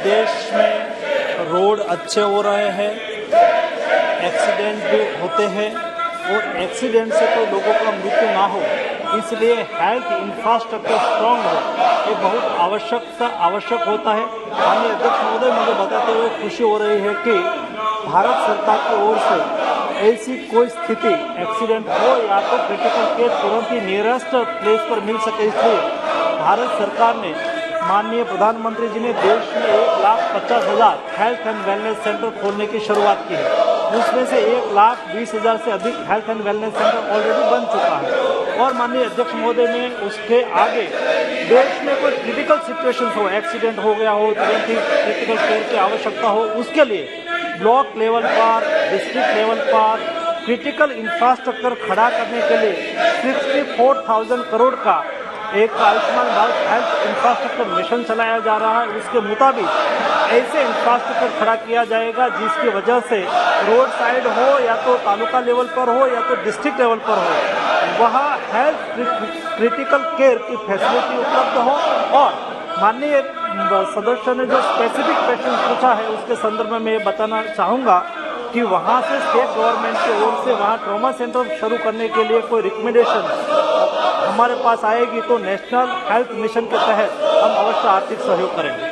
देश में रोड अच्छे हो रहे हैं, एक्सीडेंट भी होते हैं और एक्सीडेंट से तो लोगों का मृत्यु ना हो, इसलिए हेल्थ इंफ्रास्ट्रक्चर स्ट्रांग हो, ये बहुत आवश्यक होता है। माननीय अध्यक्ष महोदय, मुझे बताते हुए खुशी हो रही है कि भारत सरकार की ओर से ऐसी कोई स्थिति एक्सीडेंट हो या तो क्रिटिकल केयर तुरंत ही नियरेस्ट प्लेस पर मिल सके, इसलिए भारत सरकार ने माननीय प्रधानमंत्री जी ने देश में 1,50,000 हेल्थ एंड वेलनेस सेंटर खोलने की शुरुआत की है। उसमें से 1,20,000 से अधिक health and wellness centre already बन चुका है और माननीय अध्यक्ष महोदय ने उसके आगे देश में कोई क्रिटिकल सिचुएशन हो, एक्सीडेंट हो गया हो, तुरंत ही क्रिटिकल केयर की आवश्यकता हो, उसके लिए ब्लॉक लेवल पर, डिस्ट्रिक्ट लेवल पर क्रिटिकल इंफ्रास्ट्रक्चर खड़ा करने के लिए 64,000 करोड़ का एक Ayushman Bharat health infrastructure mission चलाया जा रहा है। उसके मुताबिक ऐसे इंफ्रास्ट्रक्चर खड़ा किया जाएगा जिसकी वजह से रोड साइड हो या तो तालुका लेवल पर हो या तो डिस्ट्रिक्ट लेवल पर हो, वहाँ हेल्थ क्रिटिकल केयर की फैसिलिटी उपलब्ध हो। और माननीय सदस्य ने जो स्पेसिफिक क्वेश्चन पूछा है उसके संदर्भ में मैं बताना चाहूँगा कि वहाँ से स्टेट गवर्नमेंट की ओर से वहाँ ट्रॉमा सेंटर शुरू करने के लिए कोई रिकमेंडेशन हमारे पास आएगी तो नेशनल हेल्थ मिशन के तहत हम अवश्य आर्थिक सहयोग करेंगे।